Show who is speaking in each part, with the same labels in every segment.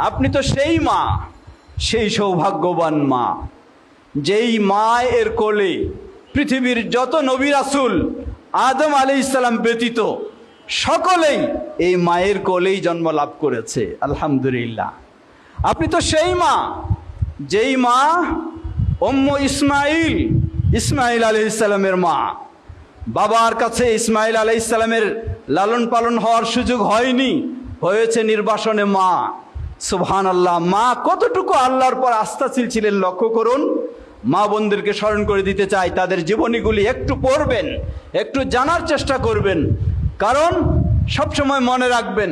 Speaker 1: আপনি তো সেই মা, সেই সৌভাগ্যবান মা যেই মায়ের কোলে পৃথিবীর যত নবী রাসূল আদম আলাইহিস সালাম ব্যতীত সকলেই এই মায়ের কোলেই জন্ম লাভ করেছে। আলহামদুলিল্লাহ। আপনি তো সেই মা যেই মা উম্মু ইসমাইল আলাইহিস সালামের মা। বাবার কাছে ইসমাইল আলাইহিস সালামের লালন পালন হওয়ার সুযোগ হয়নি, হয়েছে নির্বাসনে মা। সুবহানাল্লাহ। মা কতটুকু আল্লাহর পর আস্থাশীল ছিলেন লক্ষ্য করুন। মা বোনদেরকে স্মরণ করে দিতে চাই, তাদের জীবনীগুলি একটু পড়বেন, একটু জানার চেষ্টা করবেন। কারণ সবসময় মনে রাখবেন,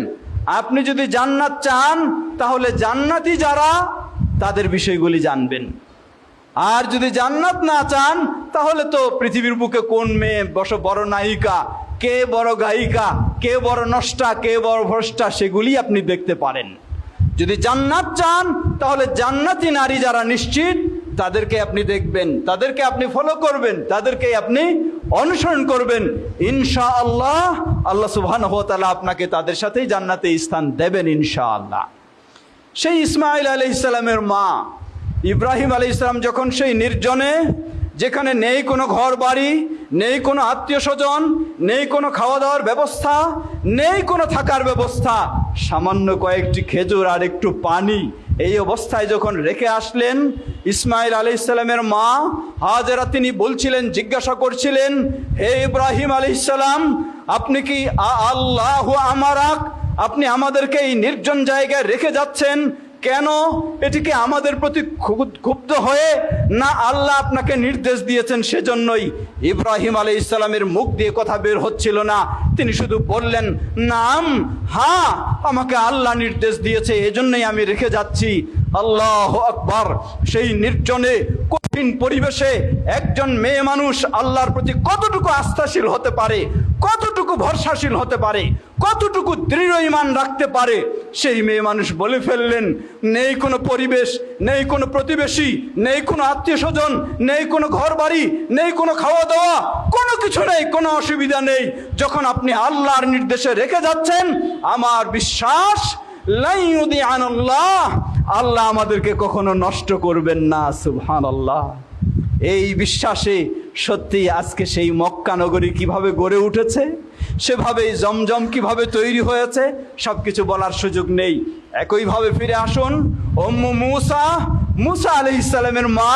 Speaker 1: আপনি যদি জান্নাত চান তাহলে জান্নাতি যারা তাদের বিষয়গুলি জানবেন। আর যদি জান্নাত না চান তাহলে তো পৃথিবীর বুকে কোন মেয়ে বড় নায়িকা, কে বড় গায়িকা, কে বড় নষ্টা, কে বড় ভ্রষ্টা, সেগুলি আপনি দেখতে পারেন। যদি জান্নাত চান তাহলে জান্নাতি নারী যারা নিশ্চিত তাদেরকে আপনি দেখবেন, তাদেরকে আপনি ফলো করবেন, তাদেরকে আপনি অনুসরণ করবেন। ইনশাআল্লাহ আল্লাহ সুবহানাহু ওয়া তাআলা আপনাকে তাদের সাথেই জান্নাতে স্থান দেবেন ইনশাআল্লাহ। সেই ইসমাইল আলাইহিস সালামের মা ইব্রাহিম আলাইহিস সালাম যখন সেই নির্জনে, যেখানে নেই কোনো ঘর বাড়ি, নেই কোনো আত্মীয় স্বজন, নেই কোনো খাওয়া দাওয়ার ব্যবস্থা, নেই কোনো থাকার ব্যবস্থা, সামান্য কয়েকটি খেজুর আর একটু পানি, এই অবস্থায় যখন রেখে আসলেন ইসমাইল আলাইহিস সালামের মা হাজেরা, তিনি বলছিলেন, জিজ্ঞাসা করছিলেন, হে ইব্রাহিম আলাইহিস সালাম, আপনি কি আল্লাহু আমারাক, আপনি আমাদেরকে এই নির্জন জায়গায় রেখে যাচ্ছেন কেন? এটিকে আমাদের প্রতি ক্ষুব্ধ হয়ে, না আল্লাহ আপনাকে নির্দেশ দিয়েছেন সেজন্যই? ইব্রাহিম আলাইহিস সালামের মুখ দিয়ে কথা বের হচ্ছিল না, তিনি শুধু বললেন, নাম, হ্যাঁ, আমাকে আল্লাহ নির্দেশ দিয়েছে, এজন্যই আমি রেখে যাচ্ছি। আল্লাহু আকবার। সেই নির্জনে কঠিন পরিবেশে একজন মেয়ে মানুষ আল্লাহর প্রতি কতটুকু আস্থাশীল হতে পারে, কতটুকু ভরসাশীল হতে পারে, কতটুকু দৃঢ় ঈমান রাখতে পারে, সেই মেয়ে মানুষ বলে ফেললেন, নেই কোনো পরিবেশ, নেই কোনো প্রতিবেশী, নেই কোনো আত্মীয় স্বজন, নেই কোনো ঘর বাড়ি, নেই কোনো খাওয়া দাওয়া, কোনো কিছু নেই, কোনো অসুবিধা নেই। যখন আপনি আল্লাহর নির্দেশে রেখে যাচ্ছেন, আমার বিশ্বাস আল্লাহ আমাদেরকে কখনো নষ্ট করবেন না। সুবহানাল্লাহ। এই বিশ্বাসে সত্যি আজকে সেই মক্কা নগরী কিভাবে গড়ে উঠেছে, সেভাবেই জমজম কিভাবে তৈরি হয়েছে, সবকিছু বলার সুযোগ নেই। একইভাবে ফিরে আসুন উম্মু মুসা আলাইহিস সালামের মা,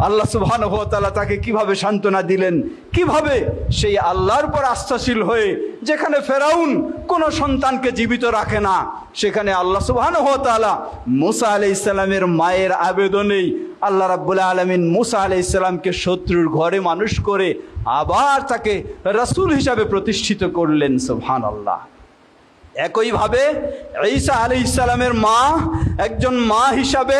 Speaker 1: আল্লাহ সুবহানাহু ওয়া তাআলা তাকে কিভাবে সান্ত্বনা দিলেন, কিভাবে সেই আল্লাহর উপর আস্থাশীল হয়ে, যেখানে ফেরাউন কোনো সন্তানকে জীবিত রাখে না, সেখানে আল্লাহ সুবহানাহু ওয়া তাআলা মুসা আলাইহিস সালামের মায়ের আবেদনেই আল্লাহ রাব্বুল আলামিন মুসা আলাইহিস সালামকে শত্রুর ঘরে মানুষ করে আবার তাকে রাসূল হিসাবে প্রতিষ্ঠিত করলেন। সুবহানাল্লাহ। একইভাবে ঈসা আলাইহিস সালামের মা, একজন মা হিসাবে,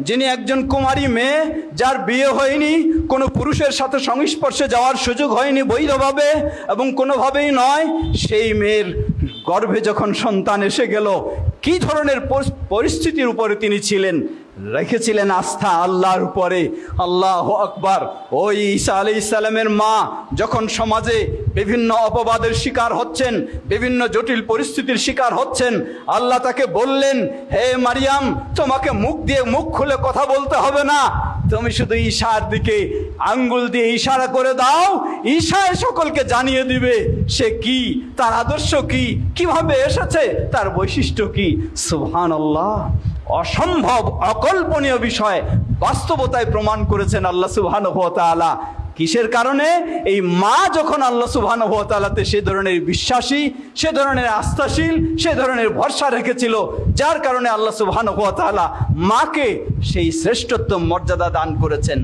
Speaker 1: যিনি একজন কুমারী মেয়ে, যার বিয়ে হয়নি, কোনো পুরুষের সাথে সংস্পর্শে যাওয়ার সুযোগ হয়নি বৈধভাবে এবং কোনোভাবেই নয়, সেই মেয়ের গর্ভে যখন সন্তান এসে গেল, কি ধরনের পরিস্থিতির উপরে তিনি ছিলেন, রেখেছিলেন আস্থা আল্লাহর উপরে। আল্লাহু আকবার। ওই ঈসা আলাইহিস সালামের মা যখন সমাজে বিভিন্ন অপবাদের শিকার হচ্ছেন, বিভিন্ন জটিল পরিস্থিতির শিকার হচ্ছেন, আল্লাহ তাকে বললেন, হে মারিয়াম, তোমাকে মুখ দিয়ে মুখ খুলে কথা বলতে হবে না, তুমি শুধু ঈশার দিকে আঙ্গুল দিয়ে ইশারা করে দাও, ঈশায় সকলকে জানিয়ে দিবে সে কি, তার আদর্শ কি, কিভাবে এসেছে, তার বৈশিষ্ট্য কি। সুবহানাল্লাহ। অসম্ভব, অকল্পনীয় বিষয় বাস্তবতায় প্রমাণ করেছেন আল্লাহ সুবহানাহু ওয়া তাআলা। কিসের কারণে? এই মা যখন আল্লাহ সুবহানাহু ওয়া তাআলাতে সে ধরনের বিশ্বাসী, সে ধরনের আস্থাশীল, সে ধরনের ভরসা রেখেছিল, যার কারণে আল্লাহ সুবহানাহু ওয়া তাআলা মাকে সেই শ্রেষ্ঠত্ব মর্যাদা দান করেছেন।